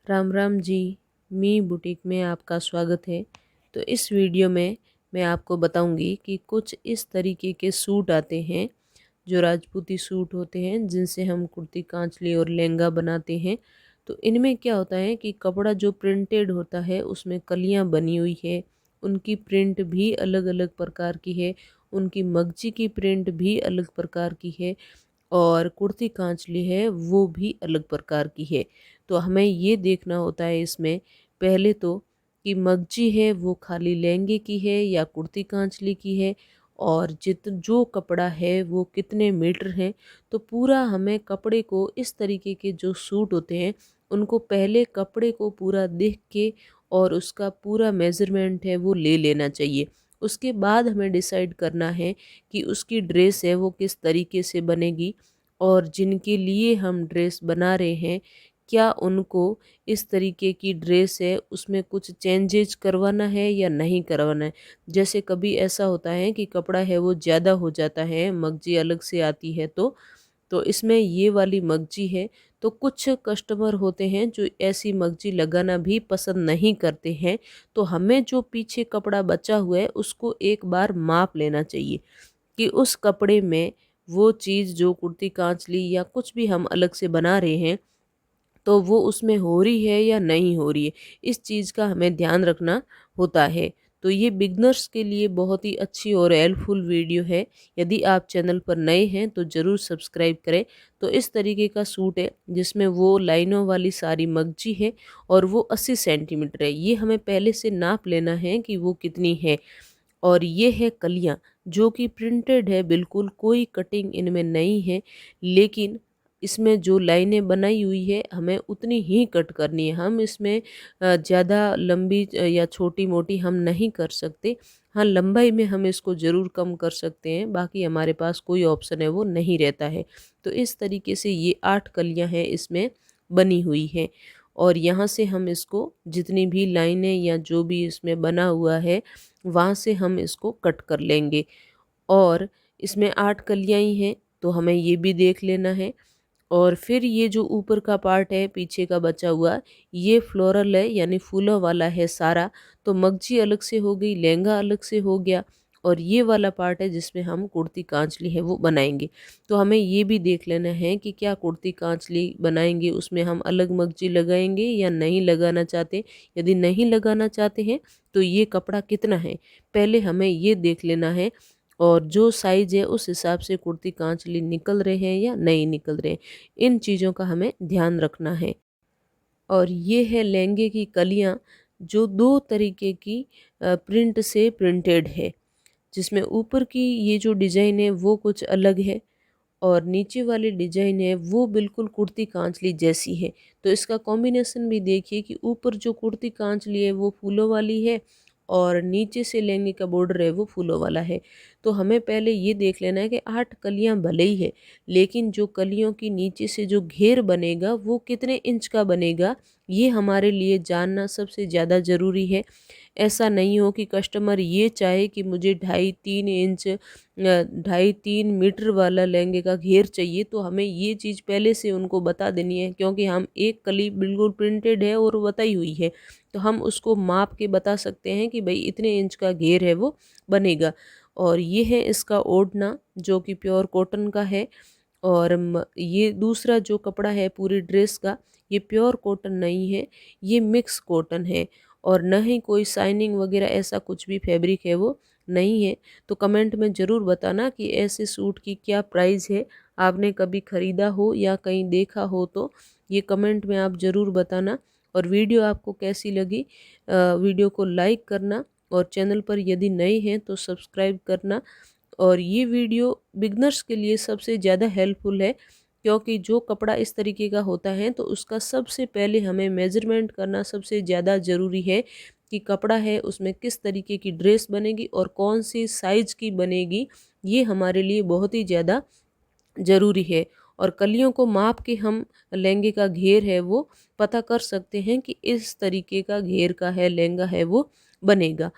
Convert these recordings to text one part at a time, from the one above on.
राम राम जी। मी boutique में आपका स्वागत है। तो इस वीडियो में मैं आपको बताऊंगी कि कुछ इस तरीके के सूट आते हैं जो राजपूती सूट होते हैं, जिनसे हम कुर्ती कांचली और लहंगा बनाते हैं। तो इनमें क्या होता है कि कपड़ा जो प्रिंटेड होता है उसमें कलियां बनी हुई है, उनकी प्रिंट भी अलग अलग प्रकार की है, उनकी मगजी की प्रिंट भी अलग प्रकार की है और कुर्ती कांचली है वो भी अलग प्रकार की है। तो हमें ये देखना होता है इसमें पहले तो कि मगजी है वो खाली लहंगे की है या कुर्ती कांचली की है, और जो कपड़ा है वो कितने मीटर है। तो पूरा हमें कपड़े को, इस तरीके के जो सूट होते हैं उनको पहले कपड़े को पूरा देख के और उसका पूरा मेज़रमेंट है वो ले लेना चाहिए। उसके बाद हमें डिसाइड करना है कि उसकी ड्रेस है वो किस तरीके से बनेगी, और जिनके लिए हम ड्रेस बना रहे हैं क्या उनको इस तरीके की ड्रेस है उसमें कुछ चेंजेज करवाना है या नहीं करवाना है। जैसे कभी ऐसा होता है कि कपड़ा है वो ज़्यादा हो जाता है, मगजी अलग से आती है, तो इसमें ये वाली मगजी है। तो कुछ कस्टमर होते हैं जो ऐसी मगजी लगाना भी पसंद नहीं करते हैं। तो हमें जो पीछे कपड़ा बचा हुआ है उसको एक बार माप लेना चाहिए कि उस कपड़े में वो चीज़ जो कुर्ती कांचली या कुछ भी हम अलग से बना रहे हैं तो वो उसमें हो रही है या नहीं हो रही है। इस चीज़ का हमें ध्यान रखना होता है। तो ये बिगनर्स के लिए बहुत ही अच्छी और हेल्पफुल वीडियो है। यदि आप चैनल पर नए हैं तो ज़रूर सब्सक्राइब करें। तो इस तरीके का सूट है जिसमें वो लाइनों वाली सारी मगजी है और वो 80 सेंटीमीटर है। ये हमें पहले से नाप लेना है कि वो कितनी है। और ये है कलियाँ जो कि प्रिंटेड है, बिल्कुल कोई कटिंग इनमें नहीं है, लेकिन इसमें जो लाइनें बनाई हुई है हमें उतनी ही कट करनी है। हम इसमें ज़्यादा लंबी या छोटी मोटी हम नहीं कर सकते। हाँ, लंबाई में हम इसको ज़रूर कम कर सकते हैं, बाकी हमारे पास कोई ऑप्शन है वो नहीं रहता है। तो इस तरीके से ये 8 कलियाँ हैं इसमें बनी हुई हैं, और यहाँ से हम इसको जितनी भी लाइनें या जो भी इसमें बना हुआ है वहाँ से हम इसको कट कर लेंगे। और इसमें 8 कलियाँ ही हैं तो हमें ये भी देख लेना है। और फिर ये जो ऊपर का पार्ट है पीछे का बचा हुआ, ये फ्लोरल है यानी फूलों वाला है सारा। तो मगजी अलग से हो गई, लहंगा अलग से हो गया, और ये वाला पार्ट है जिसमें हम कुर्ती कांचली है वो बनाएंगे। तो हमें ये भी देख लेना है कि क्या कुर्ती कांचली बनाएंगे उसमें हम अलग मगजी लगाएंगे या नहीं लगाना चाहते। यदि नहीं लगाना चाहते हैं तो ये कपड़ा कितना है पहले हमें ये देख लेना है, और जो साइज़ है उस हिसाब से कुर्ती कांचली निकल रहे हैं या नहीं निकल रहे हैं। इन चीज़ों का हमें ध्यान रखना है। और ये है लहंगे की कलियाँ जो 2 तरीके की प्रिंट से प्रिंटेड है, जिसमें ऊपर की ये जो डिज़ाइन है वो कुछ अलग है और नीचे वाली डिजाइन है वो बिल्कुल कुर्ती कांचली जैसी है। तो इसका कॉम्बिनेशन भी देखिए कि ऊपर जो कुर्ती कांचली है वो फूलों वाली है और नीचे से लहंगे का बॉर्डर है वो फूलों वाला है। तो हमें पहले ये देख लेना है कि 8 कलियां भले ही है, लेकिन जो कलियों की नीचे से जो घेर बनेगा वो कितने इंच का बनेगा, ये हमारे लिए जानना सबसे ज़्यादा ज़रूरी है। ऐसा नहीं हो कि कस्टमर ये चाहे कि मुझे 2.5-3 इंच 2.5-3 मीटर वाला लहंगे का घेर चाहिए, तो हमें ये चीज़ पहले से उनको बता देनी है, क्योंकि हम एक कली बिल्कुल प्रिंटेड है और बताई हुई है तो हम उसको माप के बता सकते हैं कि भाई इतने इंच का घेर है वो बनेगा। और ये है इसका ओढ़ना जो कि प्योर कॉटन का है। और ये दूसरा जो कपड़ा है पूरी ड्रेस का, ये प्योर कॉटन नहीं है, ये मिक्स कॉटन है, और न ही कोई शाइनिंग वगैरह ऐसा कुछ भी फैब्रिक है वो नहीं है। तो कमेंट में ज़रूर बताना कि ऐसे सूट की क्या प्राइस है, आपने कभी ख़रीदा हो या कहीं देखा हो तो ये कमेंट में आप ज़रूर बताना। और वीडियो आपको कैसी लगी, वीडियो को लाइक करना, और चैनल पर यदि नए हैं तो सब्सक्राइब करना। और ये वीडियो बिगनर्स के लिए सबसे ज़्यादा हेल्पफुल है, क्योंकि जो कपड़ा इस तरीके का होता है तो उसका सबसे पहले हमें मेज़रमेंट करना सबसे ज़्यादा ज़रूरी है कि कपड़ा है उसमें किस तरीके की ड्रेस बनेगी और कौन सी साइज़ की बनेगी। ये हमारे लिए बहुत ही ज़्यादा ज़रूरी है। और कलियों को माप के हम लहंगे का घेर है वो पता कर सकते हैं कि इस तरीके का घेर का है लहंगा है वो बनेगा।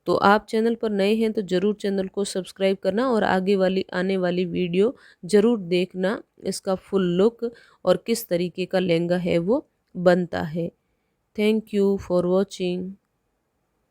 तो आप चैनल पर नए हैं तो ज़रूर चैनल को सब्सक्राइब करना और आगे वाली आने वाली वीडियो ज़रूर देखना, इसका फुल लुक और किस तरीके का लहंगा है वो बनता है। Thank you for watching.